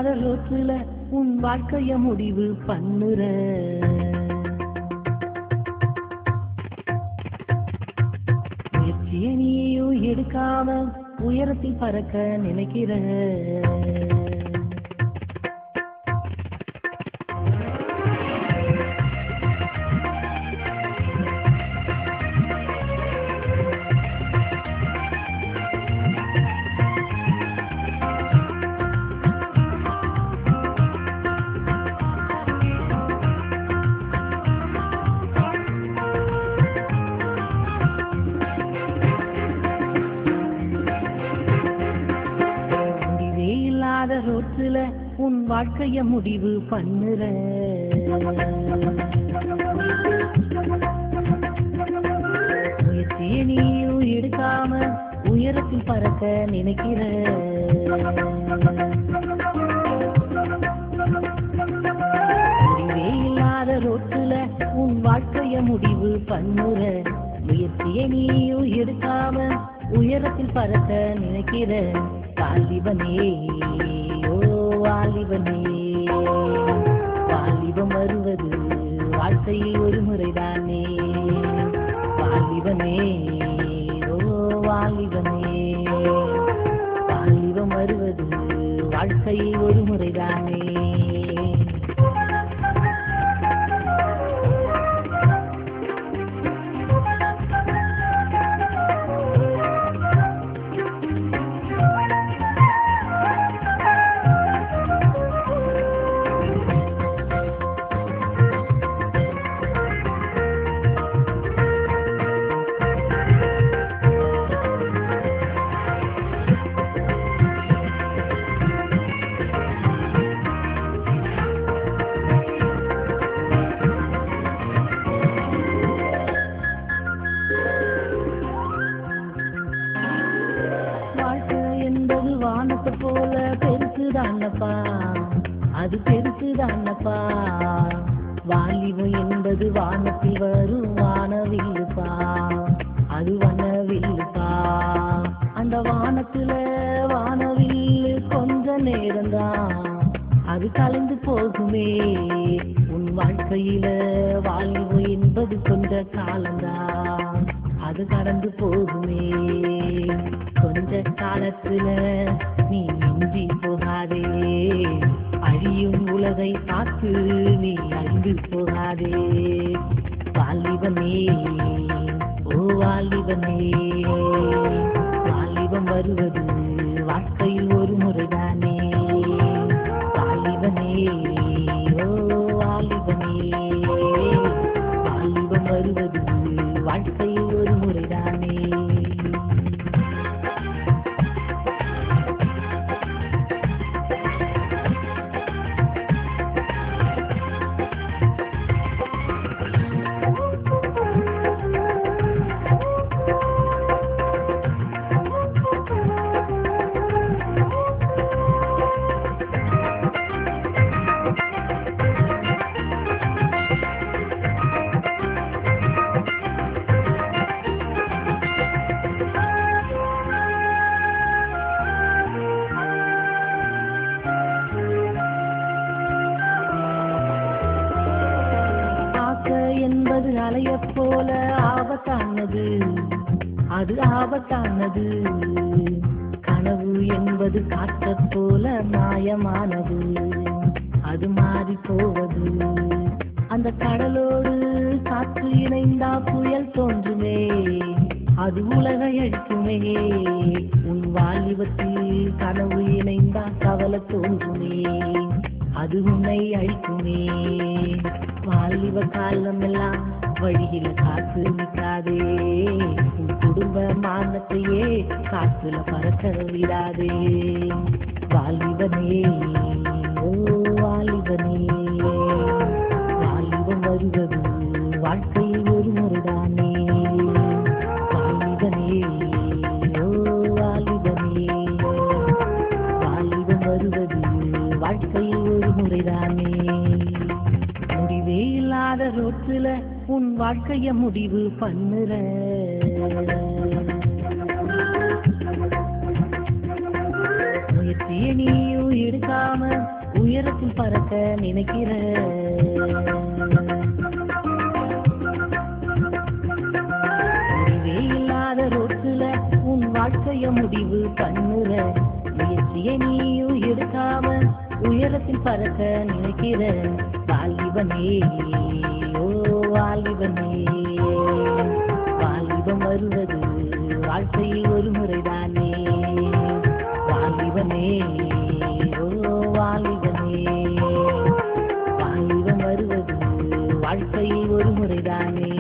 இல்லாத ரோட்டுல உன் வாழ்க்கைய முடிவு பண்ணுற. முயற்சியை நீயும் எடுக்காம உயரத்தில் பறக்க நினைக்கிற. ரோட்டுல உன் வாழ்க்கைய முடிவு பண்ணுற. முயற்சியை நீயும் எடுக்காம உயரத்தில் பறக்க நினைக்கிற. முடிவே இல்லாத ரோட்டுல உன் வாழ்க்கைய முடிவு பண்ணுற. முயற்சியை நீயும் எடுக்காம உயரத்தில் பறக்க நினைக்கிற. வாலிபனே ஓ வாலிபனே, வாலிபம் வருவது வாழ்க்கையில் ஒரு முறைதானே. வாலிபனே ஓ வாலிபனே, வாலிபம் வருவது வாழ்க்கையில் ஒரு முறைதானே. வானத்தை போல பெருசுதானப்பா, அது பெருசுதானப்பா. வாலிபம் என்பது வானத்தில் வரும் வானவில்லுப்பா, அது வனவில்லுப்பா. அந்த வானத்துல வானவில்லு கொஞ்ச நேரம்தான், அது கலைந்து போகுமே. உன் வாழ்க்கையில வாலிபம் என்பது கொஞ்ச காலம்தான், அது கடந்து போகுமே. கொஞ்ச காலத்துல நீ மிஞ்சி போகாதே, அழியும் உலகை பார்த்து நீ அழிந்து போகாதே. வாலிபனே ஓ வாலிபனே, வாலிபம் வருவது வாழ்க்கையில் ஒரு முறைதானே. வாலிபனே ஓ வாலிபனே, வாலிபம் வருவது வாழ்க்கையில் ஒரு முறைதானே. என்பது அலைய போல ஆபத்தானது, அது ஆபத்தானது. கனவு என்பது காற்ற போல மாயமானது, அது மாறி போவது. அந்த கடலோடு காற்று இணைந்தா புயல் தோன்றுமே, அது உலகை அழிக்குமே. உன் வாலிபத்தில் கனவு இணைந்தா கவலை தோன்றுமே, அது உன்னை அழிக்குமே. வாலிப காலம் எல்லாம் வழியில காத்து நிற்காதே, உன் குடும்ப மானத்தையே காத்துல பறக்க விடாதே. வாலிபனே ஓ வாலிபனே, வாலிபம் வருவது வாழ்க்கையில் ஒரு முறைதானே. வாலிபனே ஓ வாலிபனே, வாலிபம் வருவது வாழ்க்கையில் ஒரு முறைதானே. முடிவே இல்லாத ரோட்டுல உன் வாழ்க்கைய முடிவு பண்ணுற. முயற்சியை நீயும் எடுக்காம உயரத்தில் பறக்க நினைக்கிற முடிவே இல்லாத ரோட்டுல உன் வாழ்க்கைய முடிவு பண்ணுற முயற்சியை நீயும் எடுக்காம உயரத்தில் பறக்க நினைக்கிற வாலிபனே ஓ வாலிபனே வாலிபம் வருவது வாழ்க்கையில் ஒரு முறைதானே வாலிபனே ஓ வாலிபனே வாலிபம் வருவது வாழ்க்கையில் ஒரு முறைதானே